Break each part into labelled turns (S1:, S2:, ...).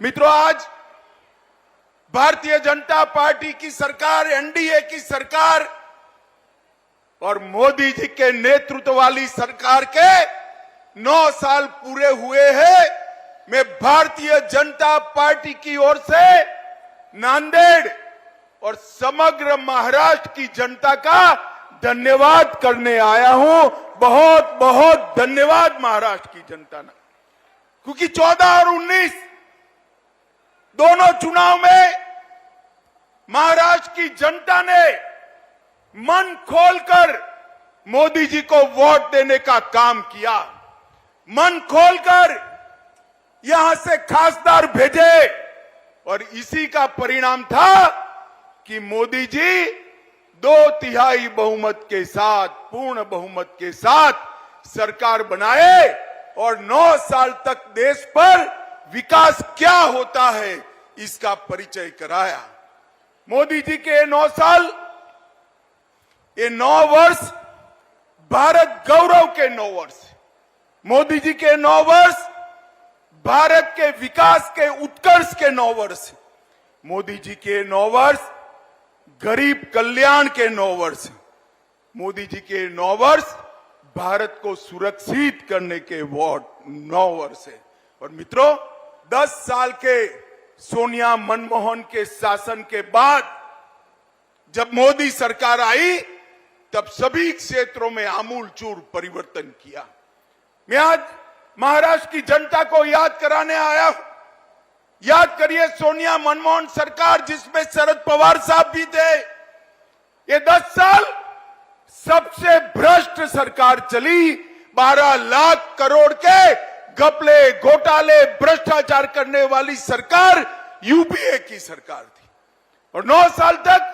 S1: मित्रों, आज भारतीय जनता पार्टी की सरकार, एनडीए की सरकार और मोदी जी के नेतृत्व वाली सरकार के 9 साल पूरे हुए हैं। मैं भारतीय जनता पार्टी की ओर से नांदेड़ और समग्र महाराष्ट्र की जनता का धन्यवाद करने आया हूं। बहुत बहुत धन्यवाद महाराष्ट्र की जनता ने, क्योंकि 14 और 19 दोनों चुनाव में महाराष्ट्र की जनता ने मन खोलकर मोदी जी को वोट देने का काम किया। मन खोलकर यहां से खासदार भेजे और इसी का परिणाम था कि मोदी जी 2/3 बहुमत के साथ, पूर्ण बहुमत के साथ सरकार बनाए और 9 साल तक देश पर विकास क्या होता है इसका परिचय कराया। मोदी जी के 9 साल, ये 9 वर्ष भारत गौरव के 9 वर्ष, मोदी जी के 9 वर्ष भारत के विकास के उत्कर्ष के 9 वर्ष, मोदी जी के 9 वर्ष गरीब कल्याण के 9 वर्ष, मोदी जी के 9 वर्ष भारत को सुरक्षित करने के 9 वर्ष है। और मित्रों, 10 साल के सोनिया मनमोहन के शासन के बाद जब मोदी सरकार आई, तब सभी क्षेत्रों में आमूलचूल परिवर्तन किया। मैं आज महाराष्ट्र की जनता को याद कराने आया। याद करिए, सोनिया मनमोहन सरकार जिसमें शरद पवार साहब भी थे, ये 10 साल सबसे भ्रष्ट सरकार चली। 12 लाख करोड़ के घपले, घोटाले, भ्रष्टाचार करने वाली सरकार यूपीए की सरकार थी। और 9 साल तक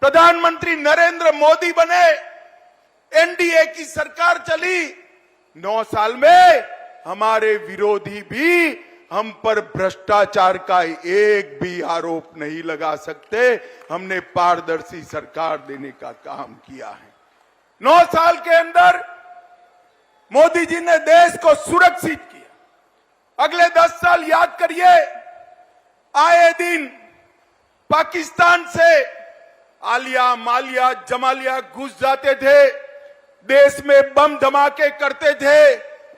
S1: प्रधानमंत्री नरेंद्र मोदी बने, एनडीए की सरकार चली। 9 साल में हमारे विरोधी भी हम पर भ्रष्टाचार का एक भी आरोप नहीं लगा सकते। हमने पारदर्शी सरकार देने का काम किया है। 9 साल के अंदर मोदी जी ने देश को सुरक्षित किया। अगले 10 साल याद करिए, आए दिन पाकिस्तान से आलिया, मालिया, जमालिया घुस जाते थे, देश में बम धमाके करते थे,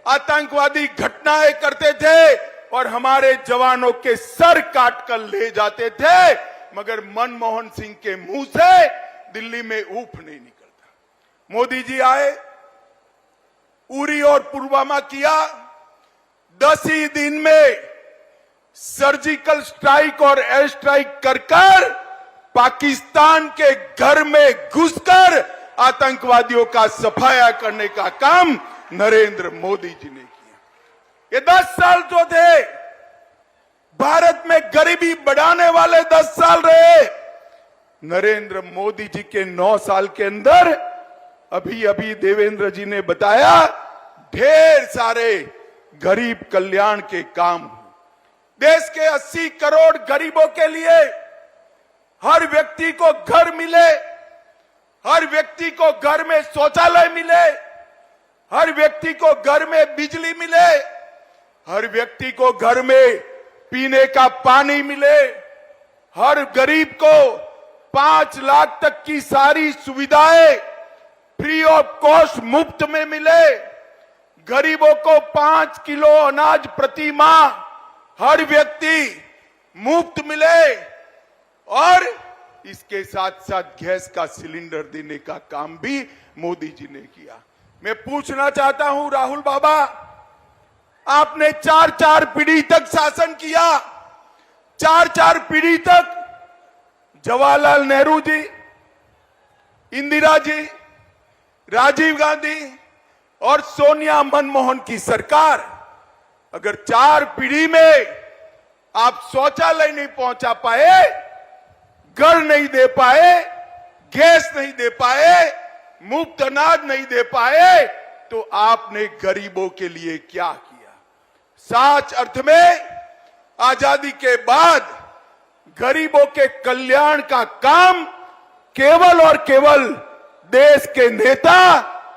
S1: आतंकवादी घटनाएं करते थे और हमारे जवानों के सर काट कर ले जाते थे, मगर मनमोहन सिंह के मुंह से दिल्ली में ऊफ नहीं निकलता। मोदी जी आए, उरी और पुलवामा किया, 10 ही दिन में सर्जिकल स्ट्राइक और एयर स्ट्राइक कर पाकिस्तान के घर में घुसकर आतंकवादियों का सफाया करने का काम नरेंद्र मोदी जी ने किया। ये 10 साल जो थे, भारत में गरीबी बढ़ाने वाले 10 साल रहे। नरेंद्र मोदी जी के 9 साल के अंदर अभी अभी देवेंद्र जी ने बताया, ढेर सारे गरीब कल्याण के काम। देश के 80 करोड़ गरीबों के लिए हर व्यक्ति को घर मिले, हर व्यक्ति को घर में शौचालय मिले, हर व्यक्ति को घर में बिजली मिले, हर व्यक्ति को घर में पीने का पानी मिले, हर गरीब को 5 लाख तक की सारी सुविधाएं फ्री ऑफ कॉस्ट मुफ्त में मिले, गरीबों को 5 किलो अनाज प्रति माह हर व्यक्ति मुफ्त मिले और इसके साथ साथ गैस का सिलेंडर देने का काम भी मोदी जी ने किया। मैं पूछना चाहता हूं, राहुल बाबा, आपने 4 पीढ़ी तक शासन किया। 4 पीढ़ी तक जवाहरलाल नेहरू जी, इंदिरा जी, राजीव गांधी और सोनिया मनमोहन की सरकार, अगर 4 पीढ़ी में आप शौचालय नहीं पहुंचा पाए, घर नहीं दे पाए, गैस नहीं दे पाए, मुफ्त अनाज नहीं दे पाए, तो आपने गरीबों के लिए क्या किया? सच अर्थ में आजादी के बाद गरीबों के कल्याण का काम केवल और केवल देश के नेता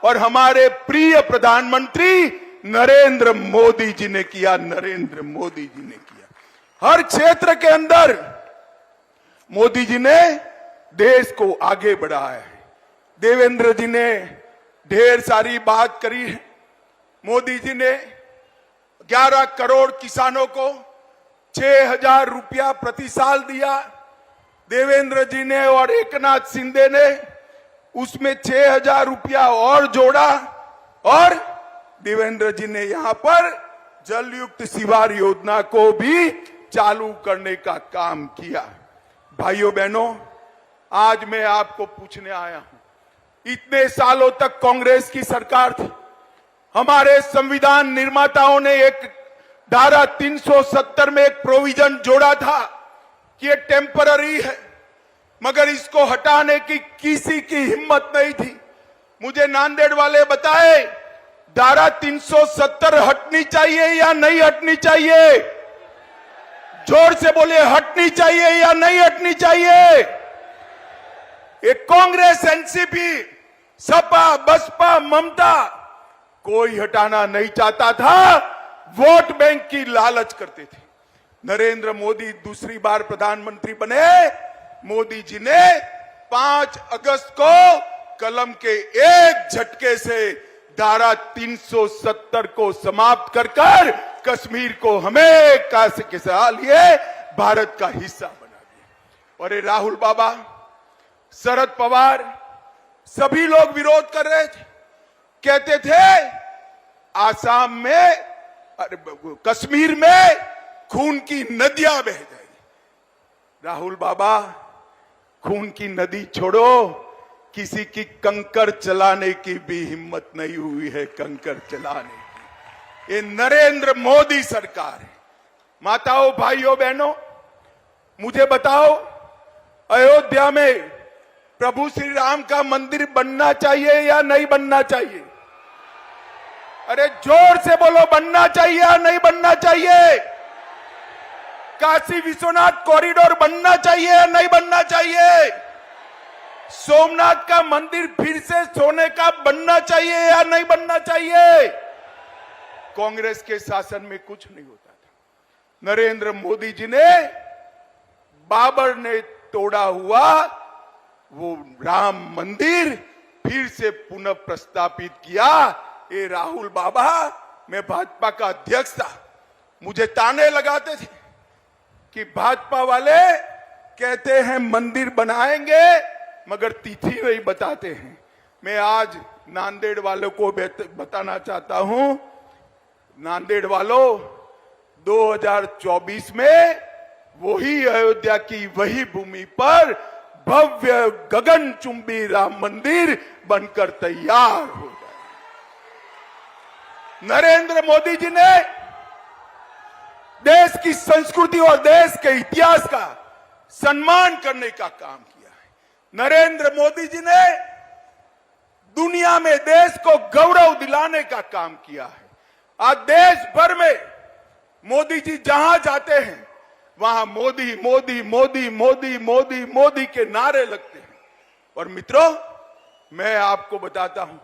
S1: और हमारे प्रिय प्रधानमंत्री नरेंद्र मोदी जी ने किया। नरेंद्र मोदी जी ने किया। हर क्षेत्र के अंदर मोदी जी ने देश को आगे बढ़ाया है। देवेंद्र जी ने ढेर सारी बात करी है। मोदी जी ने 11 करोड़ किसानों को 6,000 रुपया प्रति साल दिया। देवेंद्र जी ने और एकनाथ शिंदे ने उसमें 6,000 रुपया और जोड़ा और देवेंद्र जी ने यहां पर जलयुक्त शिवार योजना को भी चालू करने का काम किया। भाइयों बहनों, आज मैं आपको पूछने आया हूं, इतने सालों तक कांग्रेस की सरकार थी। हमारे संविधान निर्माताओं ने एक धारा 370 में एक प्रोविजन जोड़ा था कि ये टेम्पररी है, मगर इसको हटाने की किसी की हिम्मत नहीं थी। मुझे नांदेड़ वाले बताए, धारा 370 हटनी चाहिए या नहीं हटनी चाहिए? जोर से बोले, हटनी चाहिए या नहीं हटनी चाहिए? एक कांग्रेस, एनसीपी, सपा, बसपा, ममता कोई हटाना नहीं चाहता था, वोट बैंक की लालच करते थे। नरेंद्र मोदी दूसरी बार प्रधानमंत्री बने। मोदी जी ने 5 अगस्त को कलम के एक झटके से धारा 370 को समाप्त कर कश्मीर को हमेशा के लिए भारत का हिस्सा बना दिया। और ये राहुल बाबा, शरद पवार, सभी लोग विरोध कर रहे थे। कहते थे आसाम में, कश्मीर में खून की नदियां बह जाएगी। राहुल बाबा, खून की नदी छोड़ो, किसी की कंकर चलाने की भी हिम्मत नहीं हुई है, कंकर चलाने की। ये नरेंद्र मोदी सरकार है। माताओं, भाइयों, बहनों, मुझे बताओ, अयोध्या में प्रभु श्री राम का मंदिर बनना चाहिए या नहीं बनना चाहिए? अरे जोर से बोलो, बनना चाहिए या नहीं बनना चाहिए? काशी विश्वनाथ कॉरिडोर बनना चाहिए या नहीं बनना चाहिए? सोमनाथ का मंदिर फिर से सोने का बनना चाहिए या नहीं बनना चाहिए? कांग्रेस के शासन में कुछ नहीं होता था। नरेंद्र मोदी जी ने बाबर ने तोड़ा हुआ वो राम मंदिर फिर से पुनः प्रस्तापित किया। ये राहुल बाबा, मैं भाजपा का अध्यक्ष था, मुझे ताने लगाते थे कि भाजपा वाले कहते हैं मंदिर बनाएंगे मगर तिथि नहीं बताते हैं। मैं आज नांदेड़ वालों को बताना चाहता हूं, नांदेड़ वालों, 2024 में वही अयोध्या की वही भूमि पर भव्य गगनचुंबी राम मंदिर बनकर तैयार हो जाए। नरेंद्र मोदी जी ने देश की संस्कृति और देश के इतिहास का सम्मान करने का काम किया है। नरेंद्र मोदी जी ने दुनिया में देश को गौरव दिलाने का काम किया है। आज देश भर में मोदी जी जहां जाते हैं वहां मोदी मोदी मोदी मोदी मोदी मोदी के नारे लगते हैं। और मित्रों, मैं आपको बताता हूं,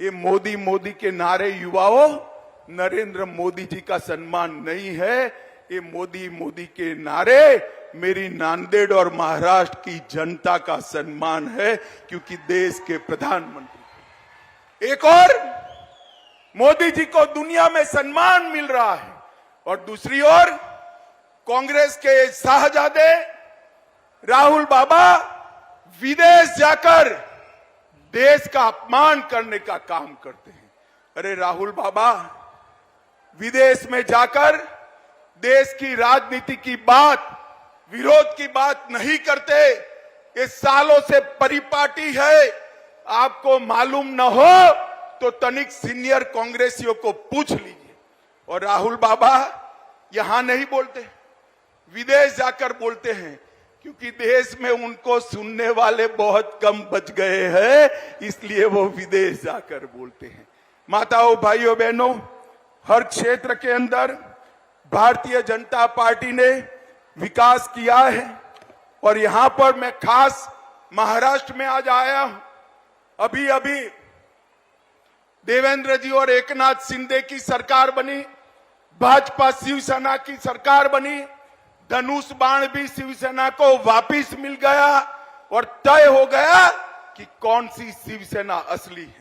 S1: ये मोदी मोदी के नारे, युवाओं, नरेंद्र मोदी जी का सम्मान नहीं है। ये मोदी मोदी के नारे मेरी नांदेड़ और महाराष्ट्र की जनता का सम्मान है, क्योंकि देश के प्रधानमंत्री। एक और मोदी जी को दुनिया में सम्मान मिल रहा है और दूसरी ओर कांग्रेस के शाहजादे राहुल बाबा विदेश जाकर देश का अपमान करने का काम करते हैं। अरे राहुल बाबा, विदेश में जाकर देश की राजनीति की बात, विरोध की बात नहीं करते। ये सालों से परिपाटी है। आपको मालूम न हो तो तनिक सीनियर कांग्रेसियों को पूछ लीजिए। और राहुल बाबा यहां नहीं बोलते, विदेश जाकर बोलते हैं, क्योंकि देश में उनको सुनने वाले बहुत कम बच गए हैं, इसलिए वो विदेश जाकर बोलते हैं। माताओं, भाइयों, बहनों, हर क्षेत्र के अंदर भारतीय जनता पार्टी ने विकास किया है। और यहां पर मैं खास महाराष्ट्र में आज आया हूं। अभी अभी देवेंद्र जी और एकनाथ शिंदे की सरकार बनी, भाजपा शिवसेना की सरकार बनी। धनुष बाण भी शिवसेना को वापिस मिल गया और तय हो गया कि कौन सी शिवसेना असली है।